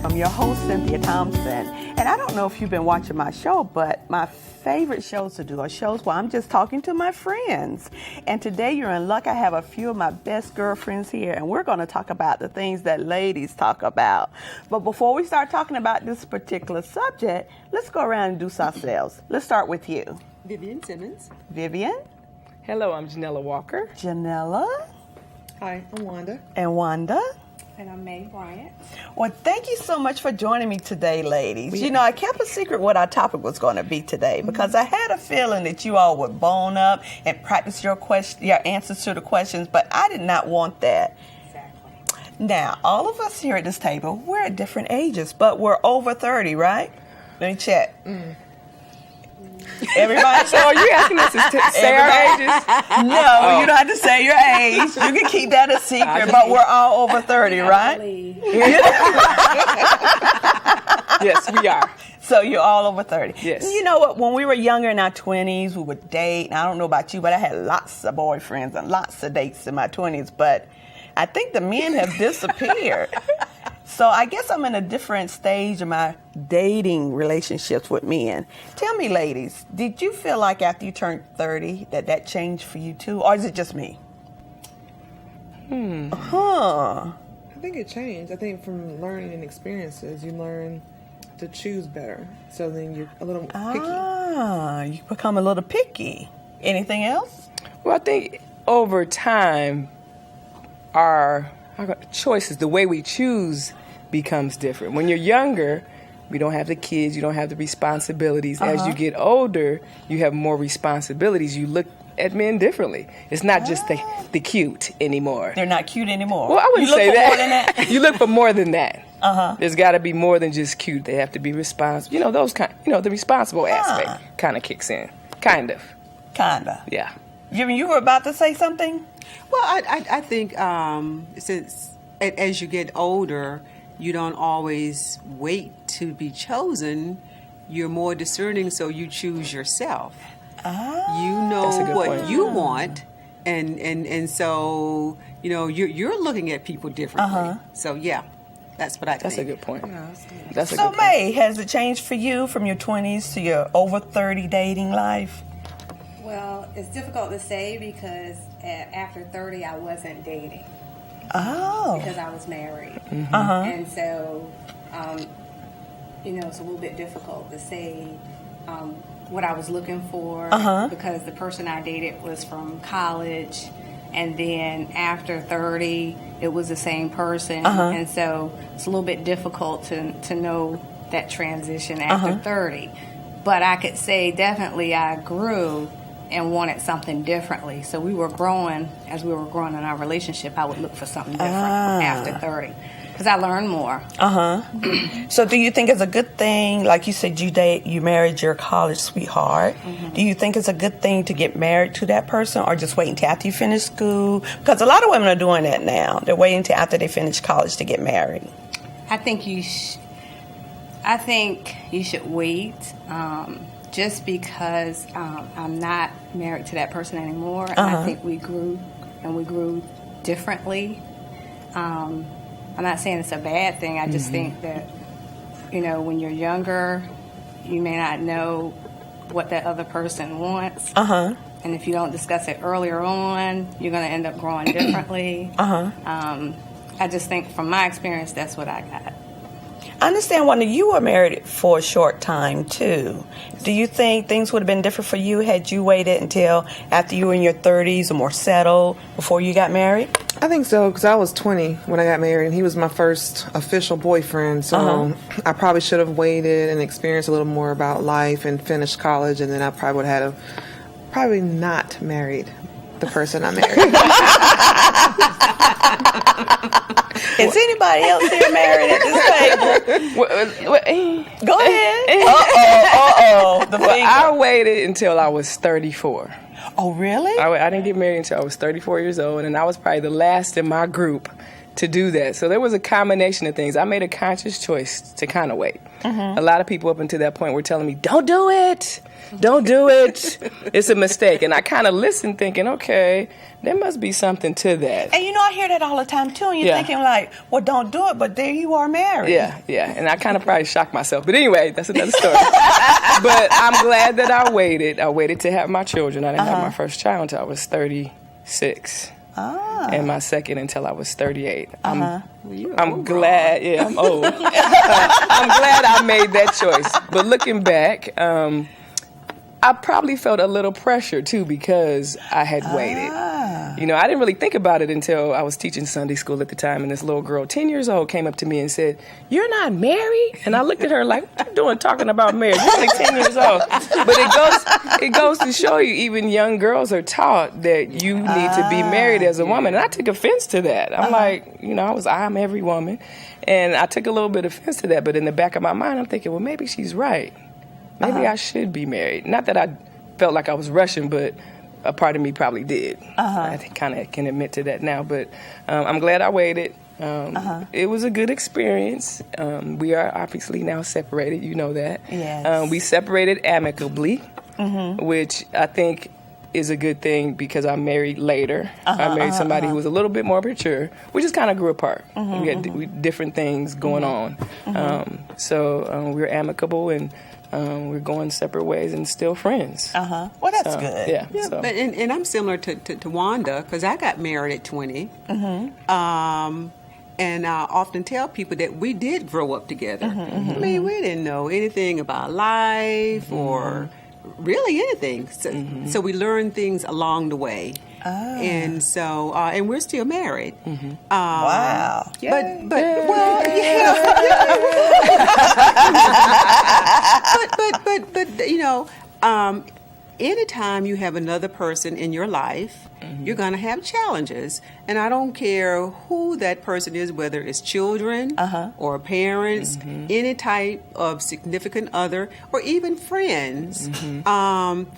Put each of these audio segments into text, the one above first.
I'm your host, Cynthia Thompson, and I don't know if you've been watching my show, but my favorite shows to do are shows where I'm just talking to my friends. And today you're in luck. I have a few of my best girlfriends here, and we're going to talk about the things that ladies talk about. But before we start talking about this particular subject, let's go around and introduce ourselves. Let's start with you. Vivian Simmons. Vivian. Hello, I'm Janella Walker. Janella. Hi, I'm Wanda. And Wanda. And I'm May Bryant. Well, thank you so much for joining me today, ladies. You know, I kept a secret what our topic was going to be today because I had a feeling that you all would bone up and practice your answers to the questions, but I did not want that. Exactly. Now, all of us here at this table, we're at different ages, but we're over 30, right? Let me check. Everybody? So are you asking us to say our ages? No, you don't have to say your age. You can keep that a secret, but we're all over 30, right? Yes, we are. So you're all over 30. Yes. You know what? When we were younger in our 20s, we would date. And I don't know about you, but I had lots of boyfriends and lots of dates in my 20s. But I think the men have disappeared. So I guess I'm in a different stage of my dating relationships with men. Tell me, ladies, did you feel like after you turned 30 that changed for you too? Or is it just me? I think it changed. I think from learning and experiences, you learn to choose better. So then you're a little picky. You become a little picky. Anything else? Well, I think over time, our choices, the way we choose, becomes different. When you're younger, we don't have the kids, you don't have the responsibilities. As you get older, you have more responsibilities. You look at men differently. It's not just the cute anymore. They're not cute anymore. Well, I wouldn't say for that. More than that. You look for more than that. There's got to be more than just cute. They have to be responsible. You know, those kind. You know, the responsible aspect kind of kicks in. Kinda. Yeah. Jimmy, you were about to say something? Well, I think since as you get older, you don't always wait to be chosen. You're more discerning, so you choose yourself. You know what point. you want, and so you know you're looking at people differently. So yeah, that's what I think. That's a good point. That's a So good point. May, has it changed for you from your 20s to your over 30 dating life? Well, it's difficult to say because after 30, I wasn't dating because I was married. And so, you know, it's a little bit difficult to say what I was looking for because the person I dated was from college. And then after 30, it was the same person. And so it's a little bit difficult to know that transition after 30. But I could say definitely I grew and wanted something differently. So we were growing. As we were growing in our relationship, I would look for something different after 30 because I learned more. So do you think it's a good thing, like you said, you married your college sweetheart. Do you think it's a good thing to get married to that person or just wait until after you finish school? Because a lot of women are doing that now. They're waiting until after they finish college to get married. I think you should wait. Just because I'm not married to that person anymore, and I think we grew differently. I'm not saying it's a bad thing. I just think that, you know, when you're younger, you may not know what that other person wants. And if you don't discuss it earlier on, you're going to end up growing differently. I just think from my experience, that's what I got. I understand, Wanda, you were married for a short time, too. Do you think things would have been different for you had you waited until after you were in your 30s or more settled before you got married? I think so, because I was 20 when I got married, and he was my first official boyfriend. So I probably should have waited and experienced a little more about life and finished college, and then I probably would have probably not married the person I married. Is anybody else here married at this table? Go ahead. The finger. I waited until I was 34. Oh, really? I didn't get married until I was 34 years old, and I was probably the last in my group to do that. So there was a combination of things. I made a conscious choice to kind of wait. A lot of people up until that point were telling me, don't do it. Don't do it. It's a mistake. And I kind of listened thinking, okay, there must be something to that. And I hear that all the time too. And you're thinking like, well, don't do it, but there you are married. Yeah. And I kind of probably shocked myself. But anyway, that's another story. But I'm glad that I waited. I waited to have my children. I didn't have my first child until I was 36. And my second until I was 38. I'm glad. Yeah, I'm old. I'm glad I made that choice. But looking back, I probably felt a little pressure too because I had waited. I didn't really think about it until I was teaching Sunday school at the time, and this little girl, 10 years old, came up to me and said, "You're not married?" And I looked at her like, "What are you doing talking about marriage? You're only 10 years old." But it goes to show you, even young girls are taught that you need to be married as a woman. And I took offense to that. I'm like, I'm every woman. And I took a little bit of offense to that. But in the back of my mind, I'm thinking, well, maybe she's right. Maybe I should be married. Not that I felt like I was rushing, but a part of me probably did. I kind of can admit to that now. But I'm glad I waited. It was a good experience. We are obviously now separated. You know that. Yes. We separated amicably, which I think is a good thing because I married later. I married somebody who was a little bit more mature. We just kind of grew apart. We had different things going on. So we're amicable and we're going separate ways and still friends. Well, that's good. Yeah. But and I'm similar to Wanda because I got married at 20. And I often tell people that we did grow up together. I mean, we didn't know anything about life or really anything. So we learned things along the way. And so, and we're still married. Wow. But anytime you have another person in your life, you're going to have challenges. And I don't care who that person is, whether it's children or parents, any type of significant other, or even friends.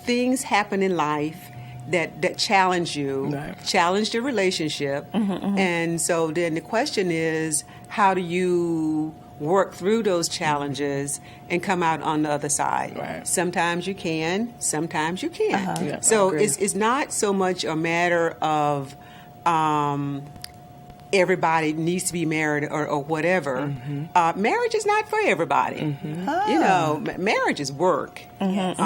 Things happen in life that challenge you, challenge your relationship. And so then the question is, how do you work through those challenges and come out on the other side? Right. Sometimes you can, sometimes you can't. Yeah, so I agree. it's not so much a matter of everybody needs to be married or whatever. Marriage is not for everybody. Marriage is work. It's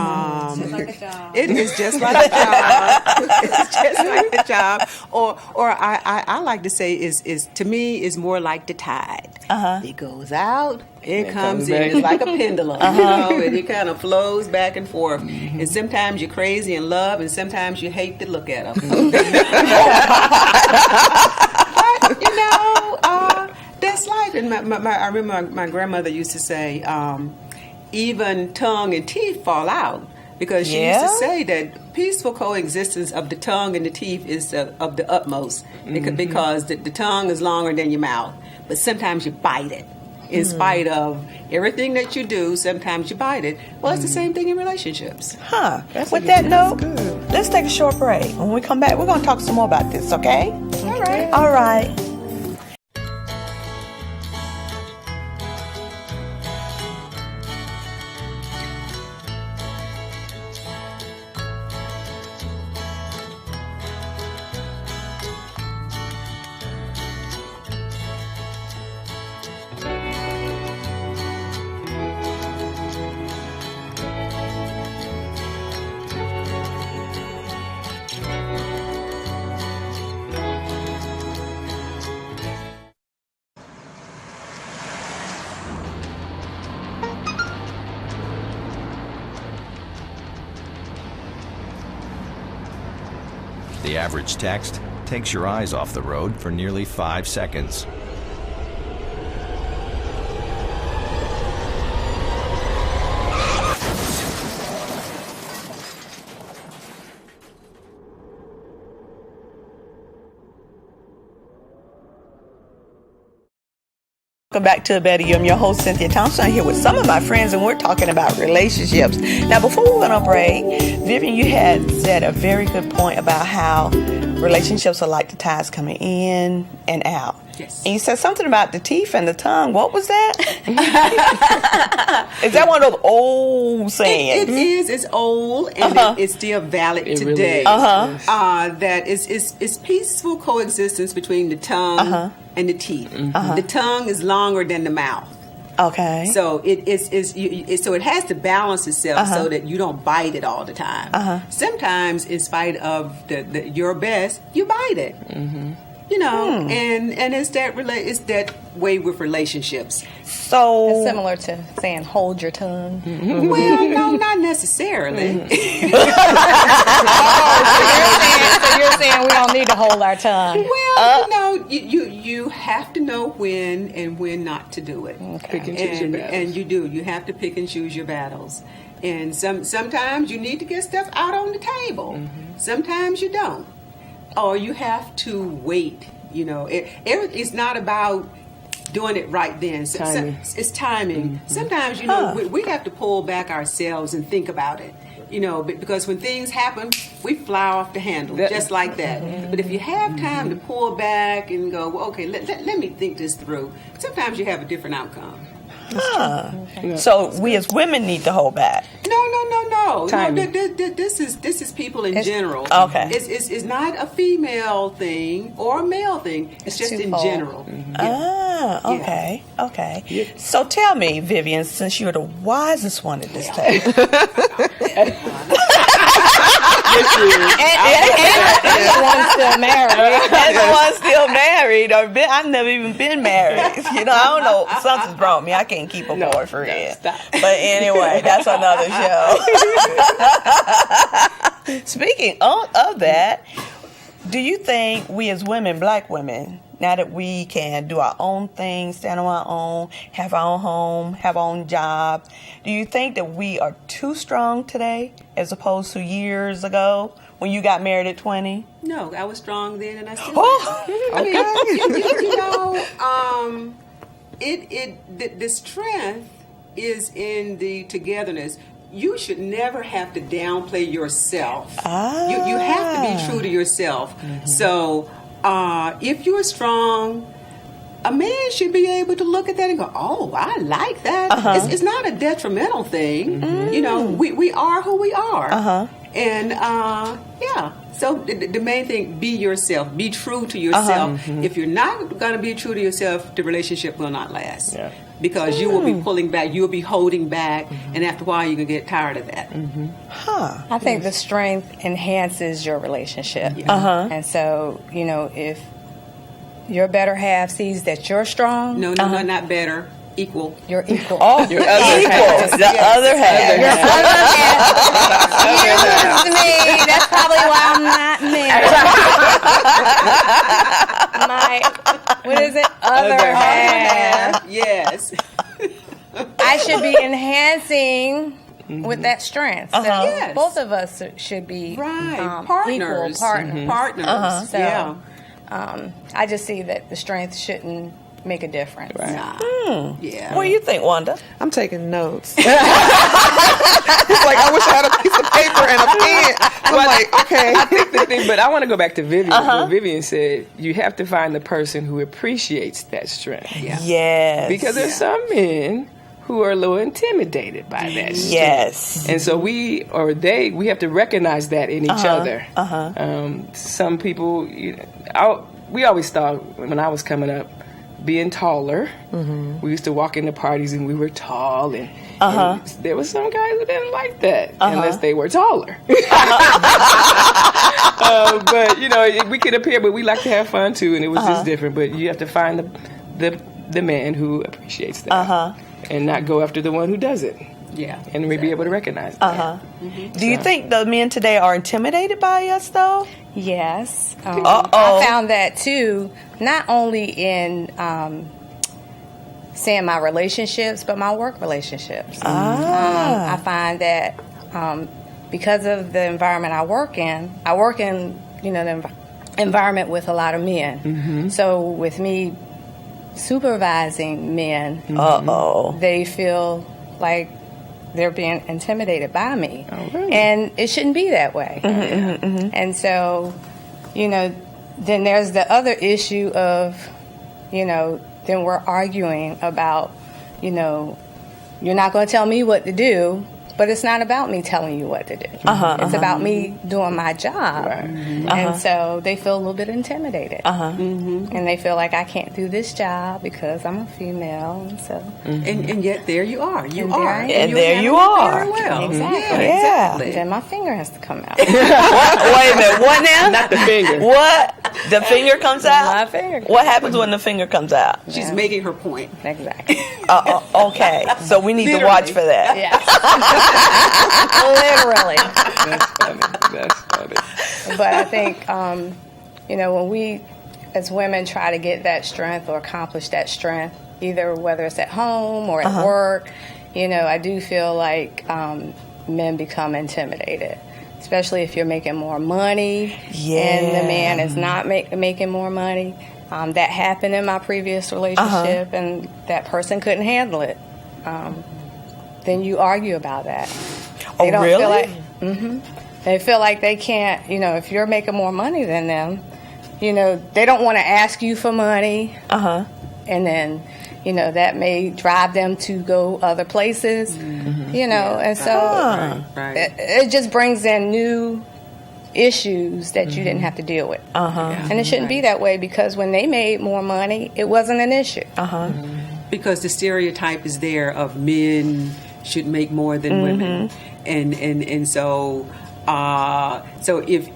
like a job. It is just like a job. It's just like a job. Or I like to say is to me is more like the tide. It goes out, it comes in. back. It's like a pendulum, and it kind of flows back and forth. And sometimes you're crazy in love, and sometimes you hate to look at them. That's life. And I remember my grandmother used to say, even tongue and teeth fall out. Because she used to say that peaceful coexistence of the tongue and the teeth is of the utmost. Because the tongue is longer than your mouth. But sometimes you bite it. In spite of everything that you do, sometimes you bite it. Well, it's the same thing in relationships. With that note, let's take a short break. When we come back, we're going to talk some more about this, okay? All right. The average text takes your eyes off the road for nearly 5 seconds. Welcome back to Better You. I'm your host, Cynthia Thompson. I'm here with some of my friends, and we're talking about relationships. Now, before we went on break, Vivian, you had said a very good point about how relationships are like the tides coming in and out. Yes. And you said something about the teeth and the tongue. What was that? Is that one of those old sayings? It is. It's old, and it's still valid It really today. is, yes. That is peaceful coexistence between the tongue and the teeth. The tongue is longer than the mouth. Okay. So so it has to balance itself so that you don't bite it all the time. Sometimes, in spite of your best, you bite it. You know, and it's that way with relationships. So It's similar to saying hold your tongue. Well, no, not necessarily. So you're saying we don't need to hold our tongue. Well, you have to know when and when not to do it. Pick and choose your battles. And you do. You have to pick and choose your battles. And sometimes you need to get stuff out on the table. Sometimes you don't. Or you have to wait. You know, it's not about doing it right then. Timing. It's timing. Sometimes, you know, we have to pull back ourselves and think about it. You know, because when things happen, we fly off the handle, just like that. But if you have time to pull back and go, well, okay, let me think this through, sometimes you have a different outcome. So we as women need to hold back. No. Timing. This is people in general. Okay. It's not a female thing or a male thing. It's just in twofold. general. Okay. So tell me, Vivian, since you're the wisest one at this table. And the one still married. And the one still married, I've never even been married. You know, I don't know. Something's wrong with me. I can't keep a boyfriend. stop. But anyway, that's another show. Speaking of that, do you think we as women, black women, now that we can do our own thing, stand on our own, have our own home, have our own job, do you think that we are too strong today as opposed to years ago when you got married at 20? No, I was strong then, and I still Oh, am. The strength is in the togetherness. You should never have to downplay yourself. You have to be true to yourself. So if you're strong, a man should be able to look at that and go, oh, I like that. It's not a detrimental thing. You know, we are who we are. And so the main thing, be yourself. Be true to yourself. If you're not going to be true to yourself, the relationship will not last. Yeah. Because you will be pulling back, you'll be holding back, and after a while you're going to get tired of that. I think the strength enhances your relationship. And so, you know, if your better half sees that you're strong, No, not better. Equal. you're equal. You're equal. The other half. Your other half. Here's me. That's probably why I'm not married. What is it? Other half. Yes. I should be enhancing with that strength. So Yes. both of us should be Right. equal partners. Partners. So, Yeah. I just see that the strength shouldn't make a difference. Nah. Yeah. What do you think, Wanda? I'm taking notes. It's like I wish I had a piece of paper and a pen. I'm like, okay. I think the thing, but I want to go back to Vivian. What Vivian said, you have to find the person who appreciates that strength. Yeah. Yes. Because there's some men who are a little intimidated by that strength. Yes. And so we have to recognize that in each other. Some people, we always thought when I was coming up, being taller, we used to walk into parties and we were tall, and there was some guys who didn't like that unless they were taller. But you know, we could appear, but we like to have fun too, and it was just different. But you have to find the man who appreciates that, and not go after the one who doesn't. Yeah. And we be able to recognize that. Do you think the men today are intimidated by us, though? Yes. Uh-oh. I found that too, not only in saying my relationships, but my work relationships. I find that because of the environment I work in, the environment with a lot of men. So with me supervising men, Uh-oh. they feel like they're being intimidated by me. Oh, really? And it shouldn't be that way. And so, then there's the other issue of, then we're arguing about, you're not going to tell me what to do, but it's not about me telling you what to do. It's about me doing my job. Right. And so they feel a little bit intimidated. And they feel like I can't do this job because I'm a female. And so And yet there you are. You And there are. I am. And you're there you handling it are. very well. Exactly. Yeah, Yeah. exactly. then my finger has to come out. Wait a minute. What now? Not the finger. What? The finger comes out? My finger. What happens when the finger comes out? She's making her point. Exactly. Okay. So we need to watch for that. Yes. Literally. That's funny. But I think, when we as women try to get that strength or accomplish that strength, either whether it's at home or at work, I do feel like men become intimidated, especially if you're making more money and the man is not making more money. That happened in my previous relationship, and that person couldn't handle it. Then you argue about that. They don't really? feel like, they feel like they can't. If you're making more money than them, they don't want to ask you for money. And then, that may drive them to go other places. And so Right. it just brings in new issues that you didn't have to deal with. And it shouldn't be that way, because when they made more money, it wasn't an issue. Because the stereotype is there of men should make more than women, and so if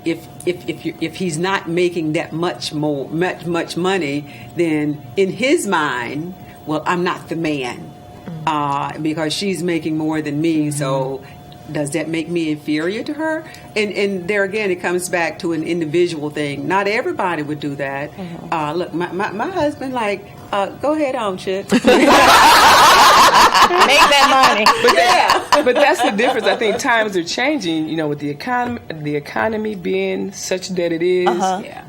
he's not making that much money, then in his mind, well, I'm not the man because she's making more than me. So does that make me inferior to her? And there again, it comes back to an individual thing. Not everybody would do that. Look, my husband, go ahead on, chick. Make that money. But that's the difference. I think times are changing. With the economy being such that it is,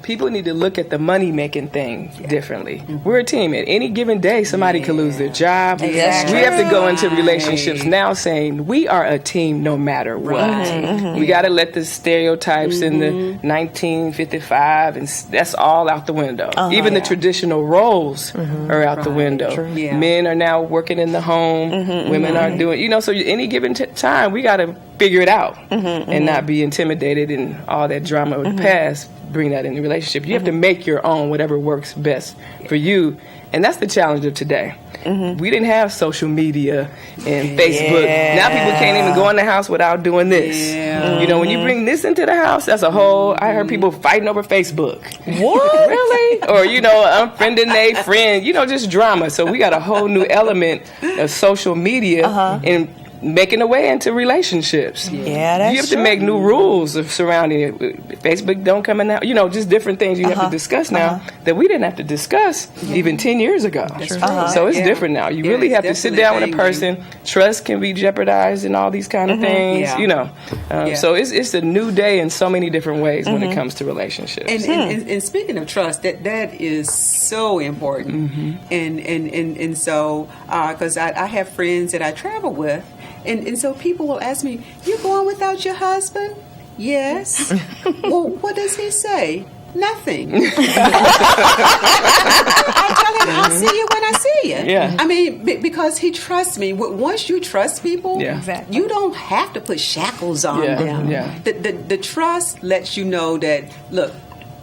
people need to look at the money making thing differently. We're a team. At any given day, somebody could lose their job. Exactly. We have to go into relationships now saying we are a team no matter what. We got to let the stereotypes in the 1955 and that's all out the window. Even the traditional roles are out the window. Yeah. Men are now working in the home. Women are doing, so any given time, we got to figure it out and not be intimidated and all that drama of the past, bring that in the relationship. You have to make your own, whatever works best for you. And that's the challenge of today. We didn't have social media and Facebook. Now people can't even go in the house without doing this. When you bring this into the house, that's a whole, I heard people fighting over Facebook. What? Really? Or, unfriending their friend, just drama. So we got a whole new element of social media and making a way into relationships. Yeah, that's You have to true. make new rules of surrounding it. Facebook don't come in now. Just different things you have to discuss now that we didn't have to discuss even 10 years ago. So it's different now. You really have to sit down with a person. Trust can be jeopardized and all these kind of things. So it's a new day in so many different ways when it comes to relationships. And speaking of trust, that is so important. And so because I have friends that I travel with. And so people will ask me, "You going without your husband?" Yes. Well, what does he say? Nothing. I tell him, I'll see you when I see you. Yeah. I mean, because he trusts me. Once you trust people, Exactly. you don't have to put shackles on them. Yeah. The trust lets you know that, look,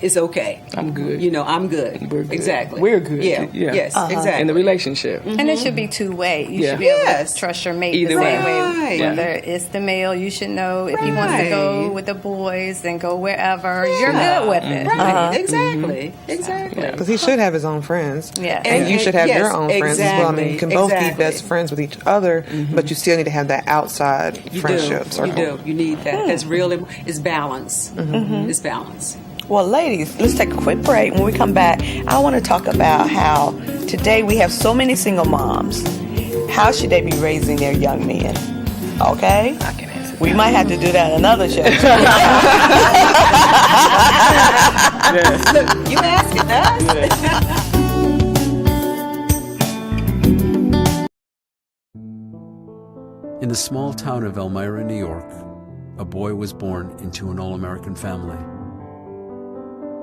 it's okay. I'm good. I'm good. We're good. Exactly. We're good. Yeah. Yeah. Yes, exactly. In the relationship. And it should be two-way. You Yeah. should be able Yes. to trust your mate Either the way. same way. Right. Whether it's the male, you should know if he wants to go Right. with the boys, then go wherever. You're good with it. Right. Exactly. Exactly. Because he should have his own friends. Yeah. And you should have yes, your own friends as well. I mean, you can both exactly. be best friends with each other, but you still need to have that outside You friendship do. circle. You do. You need that. That's real. It's balance. It's balance. Well, ladies, let's take a quick break. When we come back, I want to talk about how today we have so many single moms. How should they be raising their young men? Okay? I can answer We might have to do that another show. Look, you asking us? In the small town of Elmira, New York, a boy was born into an all-American family.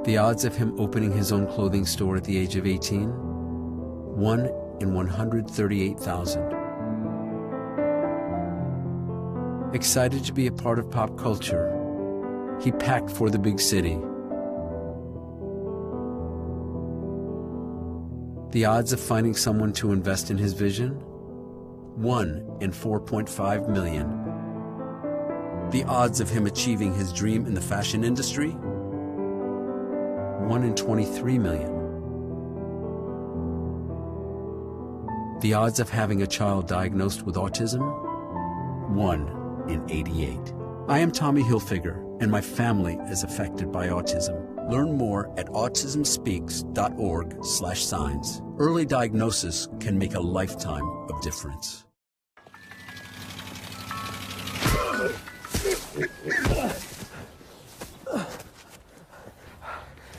The odds of him opening his own clothing store at the age of 18? 1 in 138,000. Excited to be a part of pop culture, he packed for the big city. The odds of finding someone to invest in his vision? 1 in 4.5 million. The odds of him achieving his dream in the fashion industry? 1 in 23 million. The odds of having a child diagnosed with autism? 1 in 88. I am Tommy Hilfiger, and my family is affected by autism. Learn more at autismspeaks.org/signs. Early diagnosis can make a lifetime of difference.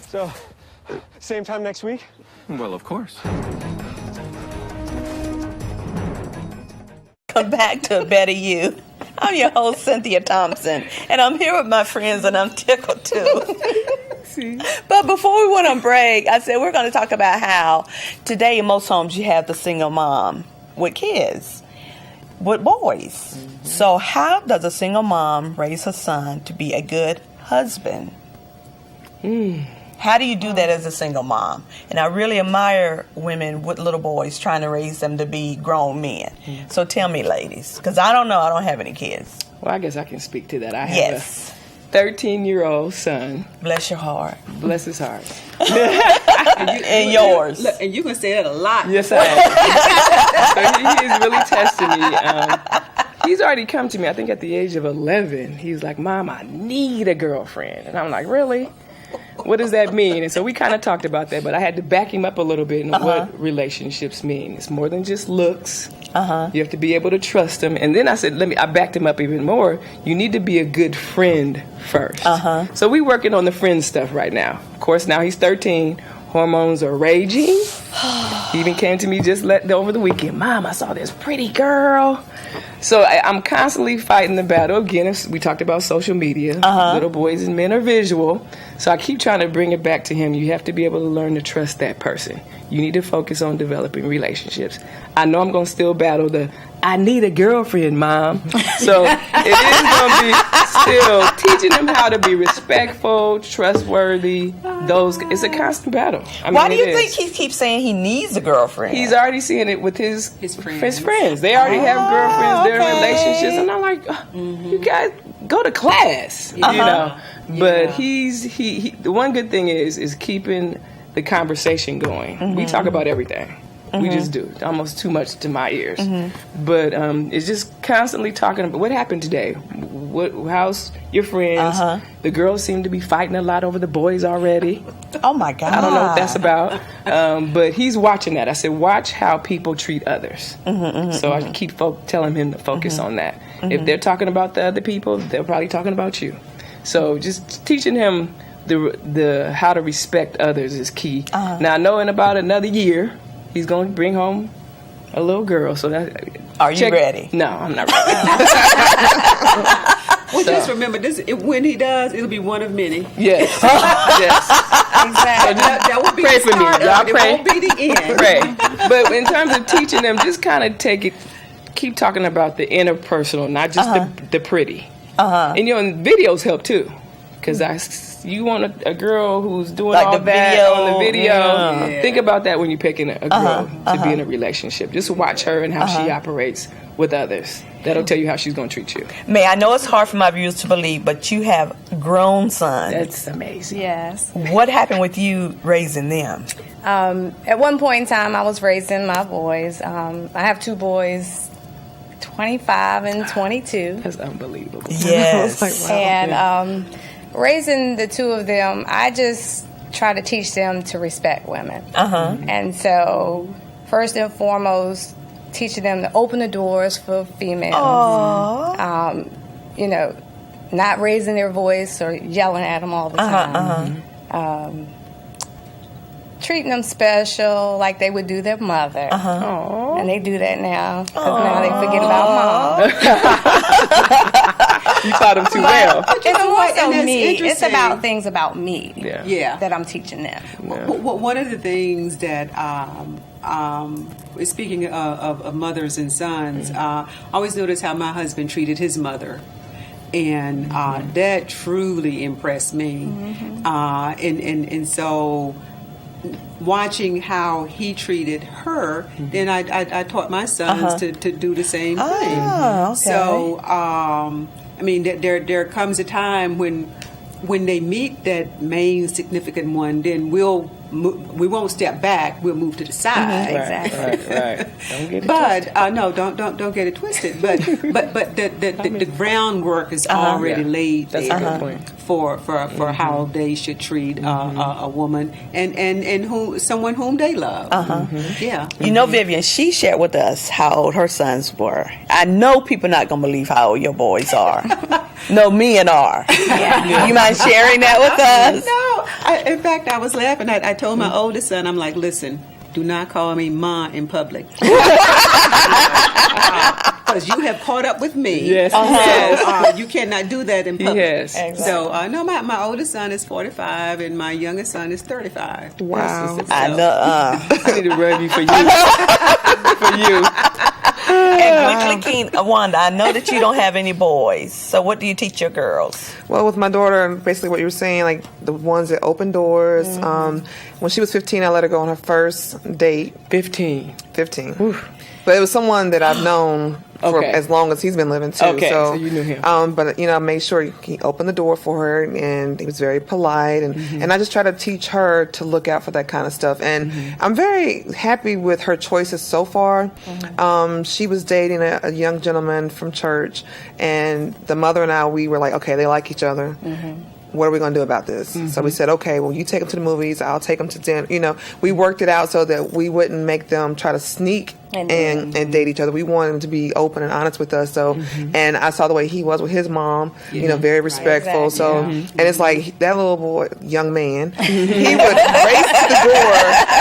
So, same time next week? Well, of course. Come back to a Better You. I'm your host, Cynthia Thompson, and I'm here with my friends, and I'm tickled too. But before we went on break, I said we're going to talk about how today in most homes you have the single mom with kids, with boys. Mm-hmm. So how does a single mom raise her son to be a good husband? How do you do that as a single mom? And I really admire women with little boys trying to raise them to be grown men. Mm-hmm. So tell me, ladies, because I don't know. I don't have any kids. Well, I guess I can speak to that. I have a 13-year-old son. Bless your heart. Bless his heart. And yours. Look, and you can say that a lot. Yes, I am. So he is really testing me. He's already come to me, I think at the age of 11. He's like, Mom, I need a girlfriend. And I'm like, really? What does that mean? And so we kind of talked about that, but I had to back him up a little bit on what relationships mean. It's more than just looks. You have to be able to trust them. And then I said, I backed him up even more. You need to be a good friend first. So we're working on the friend stuff right now. Of course, now he's 13. Hormones are raging. He even came to me just over the weekend. Mom, I saw this pretty girl. So I'm constantly fighting the battle. Again, we talked about social media. Little boys and men are visual. So I keep trying to bring it back to him. You have to be able to learn to trust that person. You need to focus on developing relationships. I know I'm going to still battle I need a girlfriend, Mom. So it is going to be still teaching him how to be respectful, trustworthy. It's a constant battle. Why do you think he keeps saying he needs a girlfriend? He's already seeing it with his friends. They already have girlfriends. They're in relationships. And I'm like, you guys go to class, you know. But he the one good thing is keeping the conversation going. We talk about everything. We just do. Almost too much to my ears. But it's just constantly talking about what happened today. How's your friends? The girls seem to be fighting a lot over the boys already. Oh, my God. I don't know what that's about. But he's watching that. I said, watch how people treat others. So I keep telling him to focus on that. If they're talking about the other people, they're probably talking about you. So just teaching him the how to respect others is key. Now, I know in about another year, he's going to bring home a little girl. So are you ready? No, I'm not ready. Well, just remember this: when he does, it'll be one of many. Yes, yes, exactly. So that will be pray the for me. start Y'all of it. pray. It won't be the end. Pray. But in terms of teaching them, just kind of keep talking about the interpersonal, not just the pretty. And and videos help too, because you want a girl who's doing like all the that video. on the video. Yeah. Think about that when you're picking a girl to be in a relationship. Just watch her and how she operates with others. That'll tell you how she's going to treat you. May, I know it's hard for my viewers to believe, but you have grown sons. That's amazing. Yes. What happened with you raising them? At one point in time, I was raising my boys. I have two boys, 25 and 22. That's unbelievable. Yes. Like, wow. And raising the two of them, I just try to teach them to respect women. And so, first and foremost, teaching them to open the doors for females. Not raising their voice or yelling at them all the time. Treating them special like they would do their mother. And they do that now because now they forget about You taught them too well. But you It's know more what? so And that's me. It's interesting. about things about me Yeah. that I'm teaching them. One of the things that, speaking of mothers and sons, I always notice how my husband treated his mother. And that truly impressed me. And so watching how he treated her, then I taught my sons to do the same thing. okay. So, I mean, there comes a time when they meet that main significant one, then we won't step back. We'll move to the side. Exactly. Right. Don't get it But no, don't get it twisted. But the groundwork is already laid That's there a good point. for how they should treat a woman and someone whom they love. Yeah. You know, Vivian, she shared with us how old her sons were. I know people not going to believe how old your boys are. No, men are. You mind sharing that with us? No, in fact, I was laughing. I told my oldest son, I'm like, listen, do not call me Ma in public. Because you have caught up with me. Yes, So you cannot do that in public. Yes. So, no, my oldest son is 45 and my youngest son is 35. Wow. I know. I need to run you for you. And quickly, Wanda, I know that you don't have any boys. So what do you teach your girls? Well, with my daughter, basically what you were saying, like the ones that open doors. When she was 15, I let her go on her first date. 15. But it was someone that I've known for Okay. as long as he's been living too. Okay, so you knew him. But I made sure he opened the door for her, and he was very polite, and I just try to teach her to look out for that kind of stuff. And I'm very happy with her choices so far. She was dating a young gentleman from church, and the mother and I, we were like, okay, they like each other. What are we going to do about this? So we said, okay, well, you take them to the movies, I'll take them to dinner. We worked it out so that we wouldn't make them try to sneak and date each other. We wanted them to be open and honest with us. So, and I saw the way he was with his mom, very respectful. Exactly. So, and it's like that little boy, young man, he would race to the door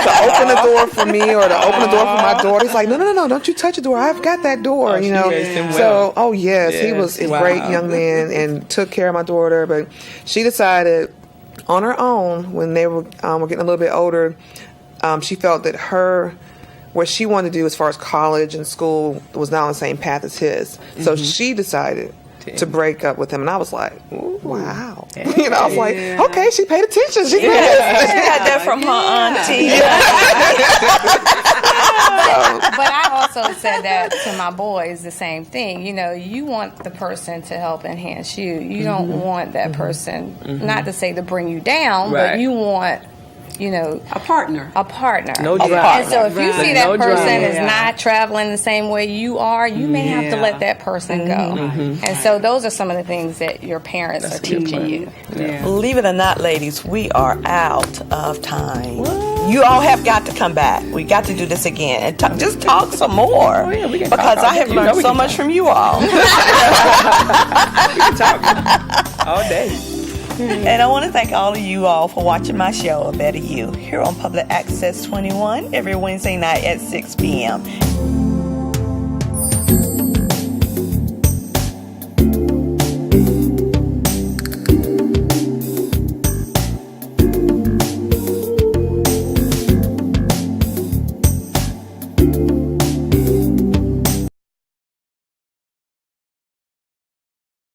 to open the door for me or to open the door for my daughter. He's like, no, don't you touch the door. I've got that door, she raised him well. So, oh yes, he was a Wow. great young man and took care of my daughter. But she decided on her own when they were getting a little bit older, she felt that what she wanted to do as far as college and school was not on the same path as his. So she decided to break up with him, and I was like, wow. I was like, okay, she paid attention. She She got that from her auntie. But I also said that to my boys, the same thing. You want the person to help enhance you. You don't want that person, not to say to bring you down, Right. but you want, A partner. a partner. No And drama. so if you see that No person drama. is not traveling the same way you are, you may have to let that person go. And so those are some of the things that your parents are teaching you. Believe it or not, ladies, we are out of time. You all have got to come back. We got to do this again and just talk some more. Oh, yeah, we can because talk all I have day. learned so much from you all. We can talk all day. And I want to thank all of you all for watching my show, A Better You, here on Public Access 21 every Wednesday night at 6 p.m.